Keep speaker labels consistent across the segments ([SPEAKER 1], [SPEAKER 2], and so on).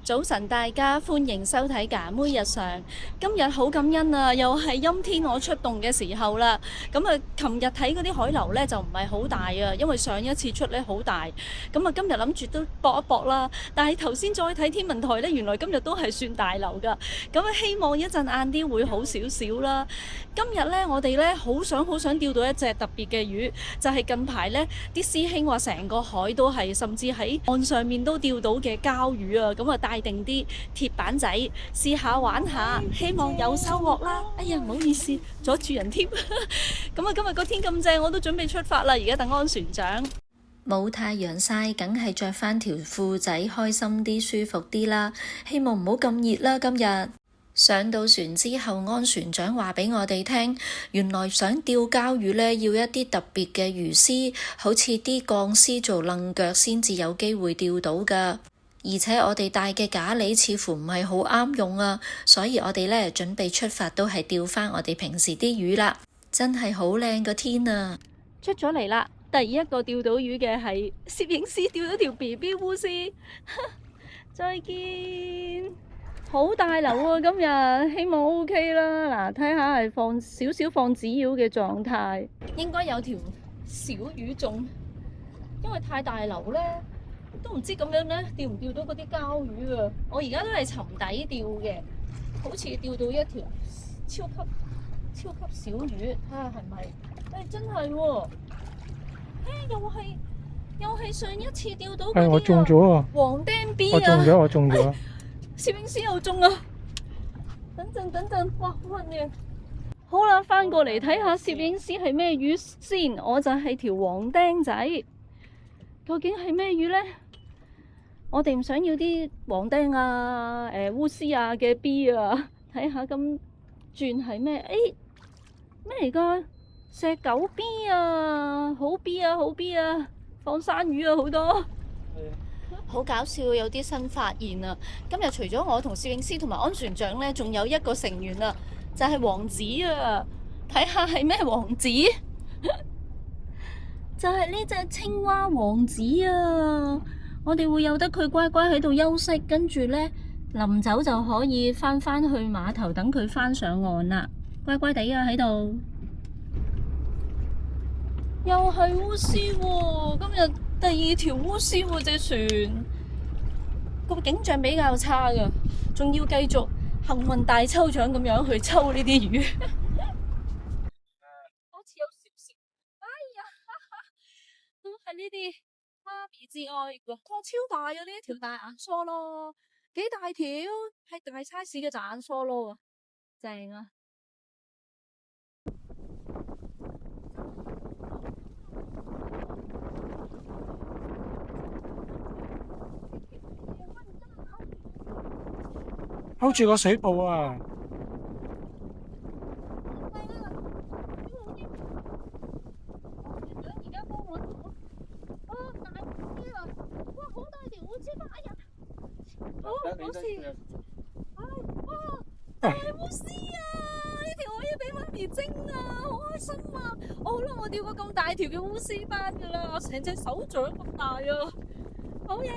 [SPEAKER 1] 早晨大家，歡迎收睇㗎妹日常。今日好感恩啊，又係陰天我出動嘅時候啦。咁啊，琴日睇嗰啲海流呢就唔係好大啊，因為上一次出呢好大。咁啊，今日諗住都搏一搏啦。但係頭先再睇天文台呢，原來今日都係算大流㗎。咁啊，希望一陣晏啲會好少少啦。今日呢，我哋呢好想釣到一隻特別嘅魚，就係近排呢啲師兄話成個海都係，甚至喺岸上面都釣到嘅膠魚啊。咁啊，帶定啲鐵板仔試下玩下，希望有收穫啦。哎呀，唔好意思，阻住人添。咁啊，今日個天咁正，我都準備出發啦。而家等安船長。冇太陽曬，梗係着翻條褲仔，開心啲、舒服啲啦。希望唔好咁熱啦。今日上到船之後，安船長話俾我哋聽，原來想釣膠魚呢，要一啲特別嘅魚絲，好似啲鋼絲做楞腳先至有機會釣到㗎。而且我哋帶嘅假餌似乎唔係好啱用啊，所以我哋呢準備出發都係釣返我哋平時啲魚啦。真係好靚個天啊！出咗嚟啦，第一個釣到魚嘅係攝影師，釣到條 BB 烏絲。再見，好大流啊！今日希望 OK 啦。嗱，睇下係放少少放紙鷂嘅狀態，應該有條小魚種，因為太大流呢。都唔知咁樣呢，釣唔釣到嗰啲膠魚啊！我而家都係沉底釣嘅，好似釣到一條超級小魚，睇下係咪？真係喎！又係上一次釣到嗰啲啊！
[SPEAKER 2] 我中咗啊！
[SPEAKER 1] 黃釘 B 啊！
[SPEAKER 2] 我中咗！
[SPEAKER 1] 攝影師又中啊！等陣，哇，好混亂！好啦，翻過嚟睇下攝影師係咩魚先，我就係條黃釘仔。究竟係咩魚呢？我哋唔想要啲黃釘啊、烏絲啊嘅 B 啊，睇下咁轉係咩？咩嚟㗎？石狗 B 啊，好 B 啊，好 B 啊，放生魚啊好多。好搞笑，有啲新發現啊！今日除咗我同攝影師同埋安船長呢，仲有一個成員啊，就係王子啊！睇下係咩王子？就係呢隻青蛙王子啊！我哋會由得佢乖乖喺度休息，跟住呢，臨走就可以翻去碼頭等佢翻上岸啦。乖乖地啊喺度。又係烏絲喎！今日第二條烏絲喎，隻船個景象比較差噶，仲要繼續幸運大抽獎咁樣去抽呢啲魚。好似有少，哎呀，都係呢啲媽咪至愛㗎，超大啊！呢一條大眼梭咯，幾大條，係大 size 嘅大眼梭咯，正啊！hold
[SPEAKER 2] 住個水泡啊！
[SPEAKER 1] 而家幫我大啲啦！哇，好大條烏絲花呀！好事！哇，大烏絲啊！呢條可以俾媽咪蒸啊，好開心啊！我好耐冇釣過咁大條嘅烏絲斑噶啦，成隻手掌咁大啊！好嘢！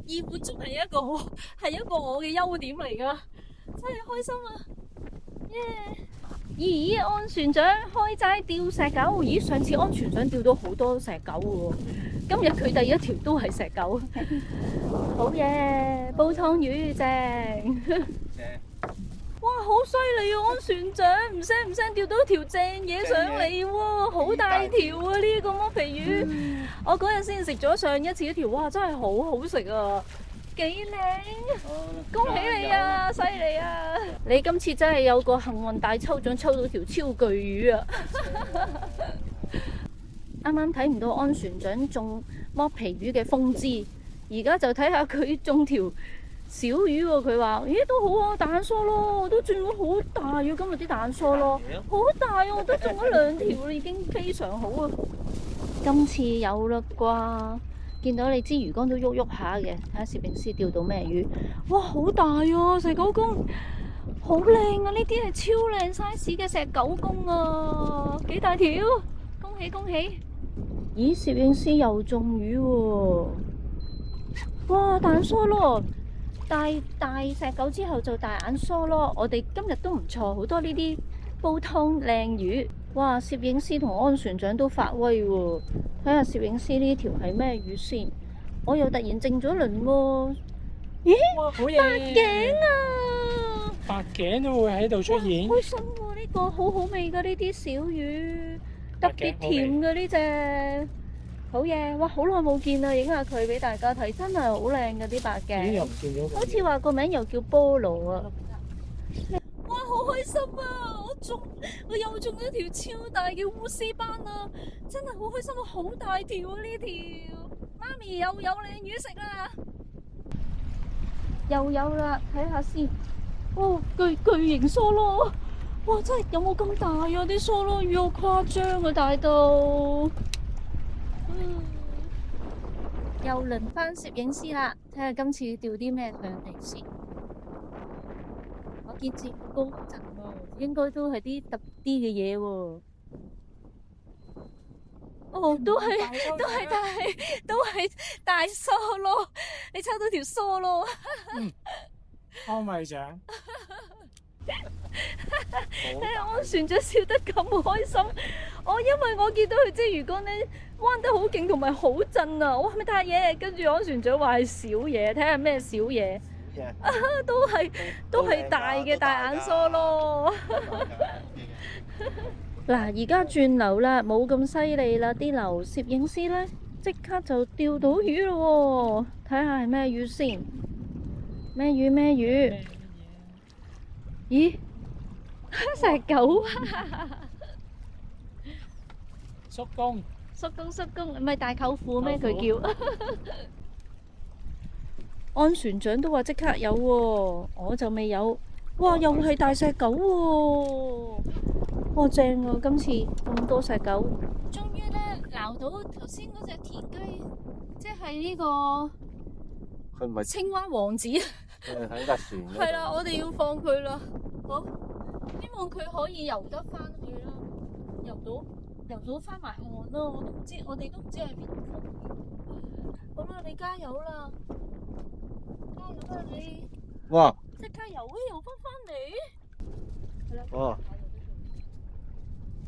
[SPEAKER 1] 易滿足係一個我嘅優點嚟噶，真係開心啊！耶！咦，安船長開齋釣石狗，咦，上次安船長釣到好多石狗喎，今日佢第一條都係石狗，好嘢！煲湯魚正，哇，好犀利啊！安船長唔聲釣到條正嘢上嚟喎，好大條啊！呢個剝皮魚，我嗰日先食咗上一次一條，哇，真係好好食啊！幾靚，恭喜你啊，犀利啊！你今次真係有個幸運大抽獎，抽到條超巨魚啊！啱啱睇唔到安船長中剝皮魚嘅風姿，而家就睇下佢中條小魚喎。佢話：咦，都好啊，大眼梭咯，我都中咗好大啊！今日啲大眼梭咯，好大啊！我都中咗2條啦，已經非常好啊！今次有啦啩？見到你支魚竿都喐喐下嘅，睇下攝影師釣到咩魚？哇，好大啊！石狗公，好靚啊！呢啲係超靚 size 嘅石狗公啊，幾大條！恭喜恭喜！咦，攝影師又中魚喎！哇，大眼梭咯！大石狗之後就大眼梭咯。我哋今日都唔錯，好多呢啲煲湯靚魚。哇！攝影師同安船長都發威喎。睇下攝影師呢條係咩魚先？我又突然靜咗輪喎。咦？
[SPEAKER 2] 哇，好嘢！
[SPEAKER 1] 白頸啊！
[SPEAKER 2] 白頸都會喺度出現。
[SPEAKER 1] 開心喎！呢個好好味㗎，呢啲小魚，特別甜㗎呢隻。好嘢！哇，好耐冇見啦，影下佢俾大家睇，真係好靚㗎啲白
[SPEAKER 2] 咦？又
[SPEAKER 1] 頸。
[SPEAKER 2] 唔見咗佢。
[SPEAKER 1] 好似話個名又叫菠蘿啊！哇，好開心啊！我又中咗條超大嘅烏絲斑啊！真係好開心啊！好大條啊呢條，媽咪又有靚魚食啦！又有啦，睇下先。哦，巨型梭羅，哇！真係有冇咁大啊？啲梭羅魚好誇張啊，大到。又輪翻攝影師啦，睇下今次釣啲咩上嚟先。我見似高陣喎，應該都係啲特啲嘅嘢喎。哦，都係大梭羅，你抽到條梭羅。
[SPEAKER 2] 安米獎。
[SPEAKER 1] 安船長笑得咁開心，因為我見到佢隻魚竿咧彎得好勁，同埋好震啊！我係咪大嘢？跟住安船長話係小嘢，睇下咩小嘢。都係大嘅大眼梭咯。嗱，而家轉流啦，冇咁犀利啦，啲流攝影師咧即刻就釣到魚咯喎！睇下係咩魚先？咩魚？咦？石狗啊！
[SPEAKER 2] 叔公，
[SPEAKER 1] 唔係大舅父咩？佢叫。安船長都話即刻有喎，我就未有。哇，又係大石狗喎！哇，正啊！今次咁多石狗，終於咧撈到頭先嗰隻田雞，即係呢個
[SPEAKER 3] 佢唔係
[SPEAKER 1] 青蛙王子。
[SPEAKER 3] 佢喺架船嗰度。
[SPEAKER 1] 係啦，我哋要放佢啦。好，希望佢可以游得翻去啦，游到翻埋岸啦。我哋都唔知喺邊度放佢。好啦，你加油啦！加油啦你！
[SPEAKER 3] 哇！
[SPEAKER 1] 即刻游翻嚟！係啦。
[SPEAKER 3] 哇！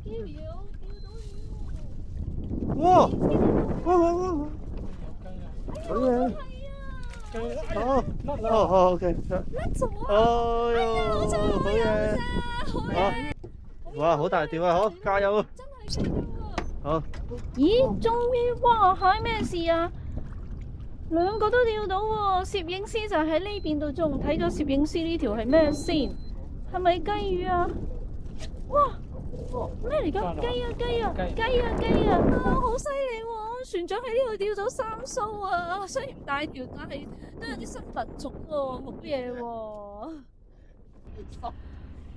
[SPEAKER 1] 釣到魚！
[SPEAKER 3] 哇！好嘢！好，OK。
[SPEAKER 1] 甩咗啊！
[SPEAKER 3] 哦
[SPEAKER 1] 好
[SPEAKER 3] 喲，好嘢！哇，好大條啊！好，加油！
[SPEAKER 1] 真係犀利啊！
[SPEAKER 3] 好。
[SPEAKER 1] 咦，終於哇！係咩事啊？兩個都釣到喎，攝影師就喺呢邊度仲睇咗攝影師呢條係咩先？係咪雞魚啊？哇！咩嚟㗎？雞啊！好犀利喎！船長喺呢度釣咗3艘啊！雖然大條，但係都有啲新品種喎，好嘢喎！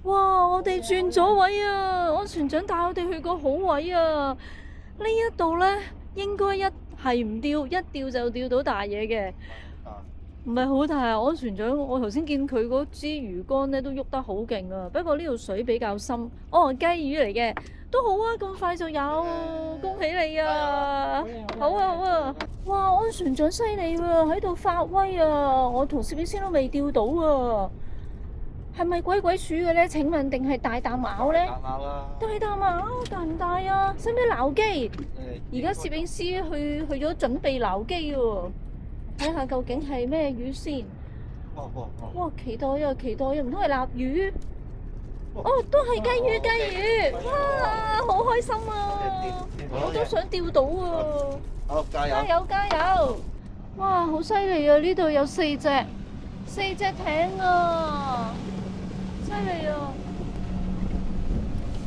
[SPEAKER 1] 哇！我哋轉咗位啊！我船長帶我哋去個好位啊！呢一度咧應該一係唔釣，一釣就釣到大嘢嘅，唔係好大啊！我船長，我頭先見佢嗰支魚竿咧都喐得好勁啊，不過呢度水比較深。哦，雞魚嚟嘅，都好啊！咁快就有，恭喜你啊！好啊！哇，安船長犀利喎，喺度發威啊！我同攝影師都未釣到啊！係咪鬼鼠嘅咧？請問定係大啖鰲咧？大啖鰲大唔大啊？使唔使撈機？而家攝影師去咗準備撈機喎，睇下究竟係咩魚先。哇！期待啊！唔通係臘魚？哦，都係雞魚！哇，好開心啊！我都想釣到啊！
[SPEAKER 3] 好，加
[SPEAKER 1] 油！哇，好犀利啊！呢度有4隻艇啊！犀利啊！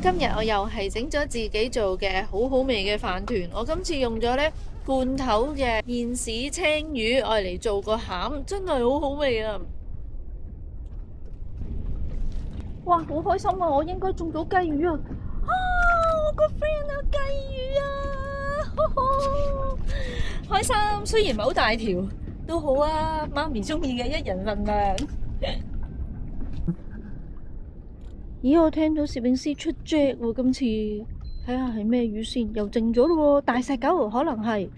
[SPEAKER 1] 今日我又係整咗自己做嘅好好味嘅飯團。我今次用咗呢罐頭嘅麵豉青魚，愛嚟做個餡，真係好好味啊！哇，好開心啊！我應該中到雞魚啊！我個 friend 啊，雞魚啊！開心，雖然唔係好大條，都好啊！媽咪中意嘅1人份量。咦，我聽到攝影師出 Jack 喎，今次睇下係咩魚先，又靜咗咯喎，大石狗可能係。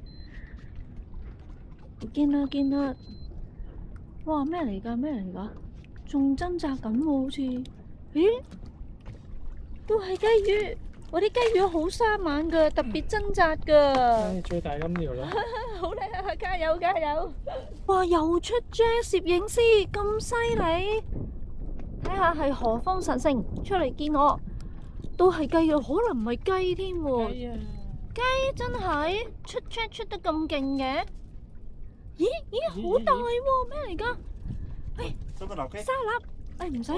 [SPEAKER 1] 見啦見啦，哇咩嚟㗎咩嚟㗎？仲掙扎緊喎好似，咦？都係雞魚，我啲雞魚好生猛㗎，特別掙扎㗎。
[SPEAKER 2] 最大咁條啦。
[SPEAKER 1] 好叻啊！加油加油！哇，又出啫！攝影師咁犀利，睇下係何方神聖出嚟見我，都係雞啊，可能唔係雞添喎。雞真係出得咁勁嘅？咦，好大喎！咩嚟㗎？沙粒，唔使，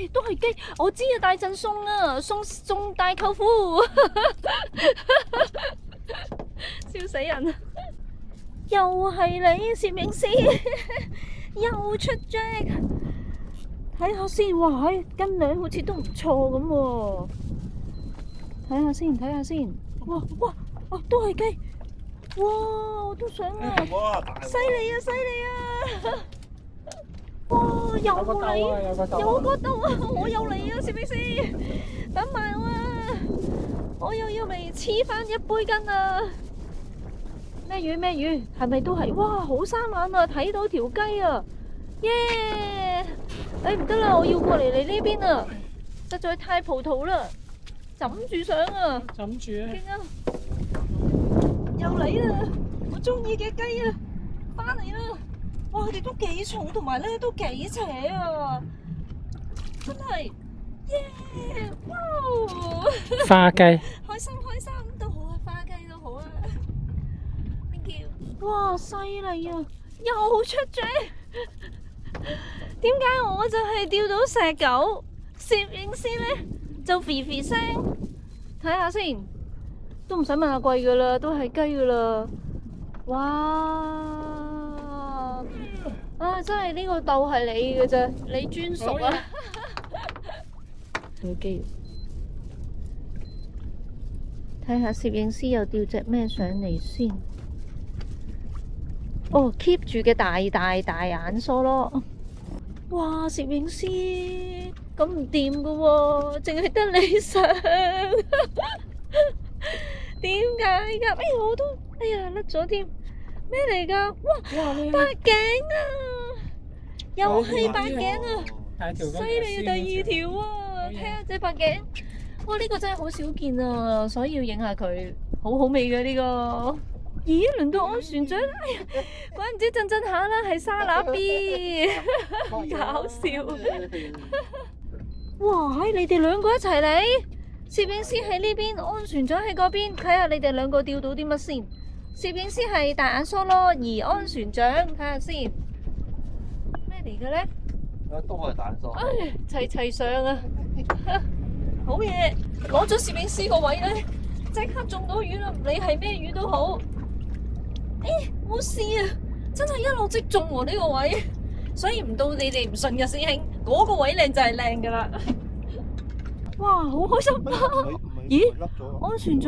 [SPEAKER 1] 都係雞。我知啊，大陣送啊，送大舅父，笑死人！又係你攝影師，又出隻，睇下先。哇，斤兩好似都唔錯咁喎。睇下先。哇，都係雞。哇，我都想啊！犀利啊！哇，又嚟，有個兜啊！我又嚟啊，攝影師，等埋我啊！我又要嚟黐翻一杯羹啊！咩魚？係咪都係？哇，好生猛啊！睇到條雞啊！耶！唔得啦，我要過嚟呢邊啊！實在太葡萄啦，枕住上啊！
[SPEAKER 2] 枕住啊！
[SPEAKER 1] 勁啊！又嚟啦！我中意嘅雞啊，翻嚟啦！哇，佢哋都幾重，同埋咧都幾斜啊！真係，耶！哇！
[SPEAKER 2] 花雞。
[SPEAKER 1] 開心都好啊，花雞都好啊！哇，犀利啊！又出咗，點解我就係釣到石狗，攝影師呢就肥肥聲？睇下先，都唔使問阿貴噶啦，都係雞噶啦。哇！啊，真係呢個竇係你嘅啫，你專屬啊！好機，睇下攝影師又釣隻咩上嚟先。哦 ，keep 住嘅大眼梳咯！哇，攝影師咁唔掂噶喎，淨係得你上，點解噶？我都甩咗添，咩嚟噶？哇，白頸啊，又係白頸啊，犀利啊！第二條啊，睇下隻白頸，哇，呢個真係好少見啊，所以要影下佢，好好味嘅呢個。咦，輪到安船長，怪唔知震下啦，係沙拿 B， 搞笑。哇，你哋兩個一齊嚟，攝影師喺呢邊，安船長喺嗰邊，睇下你哋兩個釣到啲乜先。攝影師係大眼梳咯，而安船長睇下先，咩嚟嘅咧？
[SPEAKER 3] 都係大眼梳。
[SPEAKER 1] 齊上啊！好嘢，攞咗攝影師個位咧，即刻中到魚啦！唔理係咩魚都好。冇事啊，真係一落即中喎呢個位，所以唔到你哋唔信嘅師兄，嗰個位靚就係靚噶啦。哇，好開心啊！咦，安船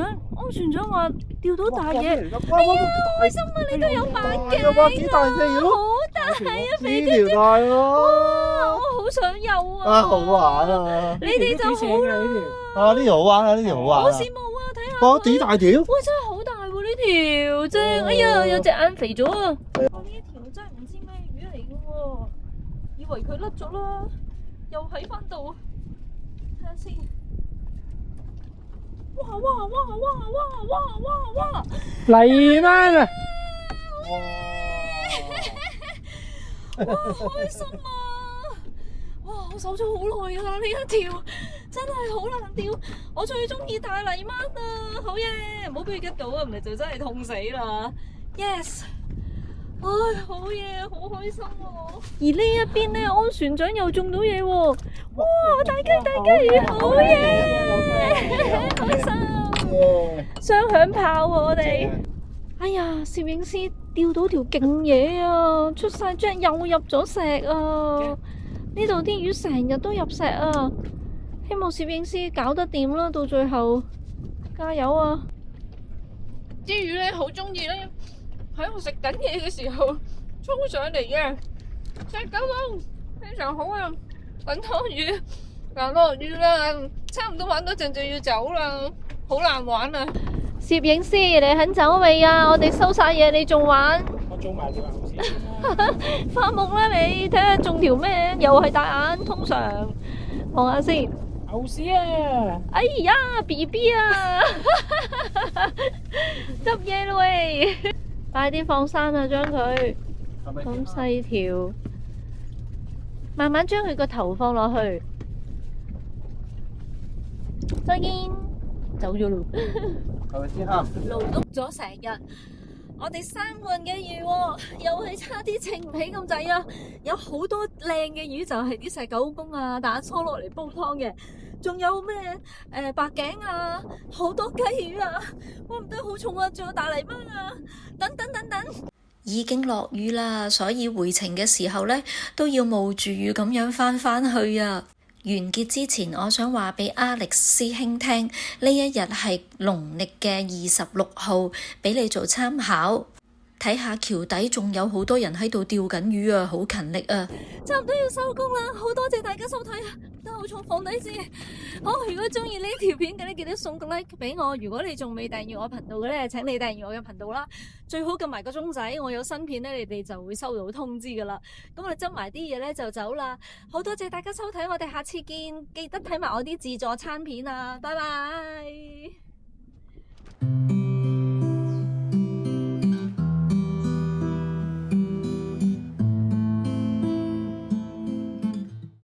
[SPEAKER 1] 長話釣到大嘢，開心啊！你都有白嘅，
[SPEAKER 3] 幾大隻魚？
[SPEAKER 1] 好大啊，肥
[SPEAKER 3] 呢條大喎！
[SPEAKER 1] 哇，我好想有啊！
[SPEAKER 3] 好玩啊！
[SPEAKER 1] 你哋就好啦。
[SPEAKER 3] 呢條好玩啊！呢條好玩。
[SPEAKER 1] 好羨慕啊！睇下。哇，
[SPEAKER 3] 幾大條？
[SPEAKER 1] 哇，真係好大喎呢條啫！哎呀，有隻眼肥咗啊！我呢一條真係唔知咩魚嚟嘅喎，以為佢甩咗啦，又喺翻度，睇下先。哇！
[SPEAKER 2] 嚟返啊！
[SPEAKER 1] 哇，開心啊！哇，我守咗好耐啊！呢一條真係好難釣，我最中意大泥鰻啊！好嘢，唔好俾佢吉到啊，唔係就真係痛死啦 ！Yes， 唉，好嘢，好開心啊！而呢一邊咧，安船長又中到嘢喎！哇，大雞，好嘢，開心！雙響炮喎，我哋。哎呀，攝影師釣到條勁嘢啊！出晒隻又入咗石啊！呢度啲魚成日都入石啊！希望攝影師搞得掂啦，到最後加油啊！啲魚咧好中意咧喺我食緊嘢嘅時候衝上嚟嘅，隻狗網非常好啊！滾湯魚，嗱落魚啦，差唔多玩多陣就要走啦。好難玩啊！攝影師，你肯走未啊？我哋收晒嘢，你仲玩？
[SPEAKER 2] 我做埋條牛先。
[SPEAKER 1] 發夢啦你，睇下中條咩？又係大眼，通常望下先。
[SPEAKER 2] 牛屎啊！
[SPEAKER 1] 哎呀 ，BB 啊，執嘢啦喂！快啲放生啊，將佢咁細條，慢慢將佢個頭放落去。再見，走咗咯。
[SPEAKER 3] 係咪先啱？
[SPEAKER 1] 勞碌咗成日，我哋3個人嘅魚喎，又係差啲稱唔起咁滯啊！有好多靚嘅魚就係啲石狗公啊，大家搓落嚟煲湯嘅，仲有咩白頸啊，好多雞魚啊，哇唔得好重啊，仲有大泥鯭啊，等等等等。已經落雨啦，所以回程嘅時候呢，都要冒住雨咁樣返去啊！完結之前，我想話畀 Alex 師兄聽，呢一日係農曆嘅26號，畀你做參考。睇下橋底仲有好多人喺度釣緊魚啊，好勤力啊！差唔多要收工啦，好多謝大家收睇啊！得我重放低先。好，如果中意呢條片嘅咧，記得送個 like 俾我。如果你仲未訂閱我頻道嘅咧，請你訂閱我嘅頻道啦。最好撳埋個鐘仔，我有新片咧，你哋就會收到通知噶啦。咁我哋執埋啲嘢咧就走啦。好多謝大家收睇，我哋下次見，記得睇埋我啲自助餐片啊！拜拜。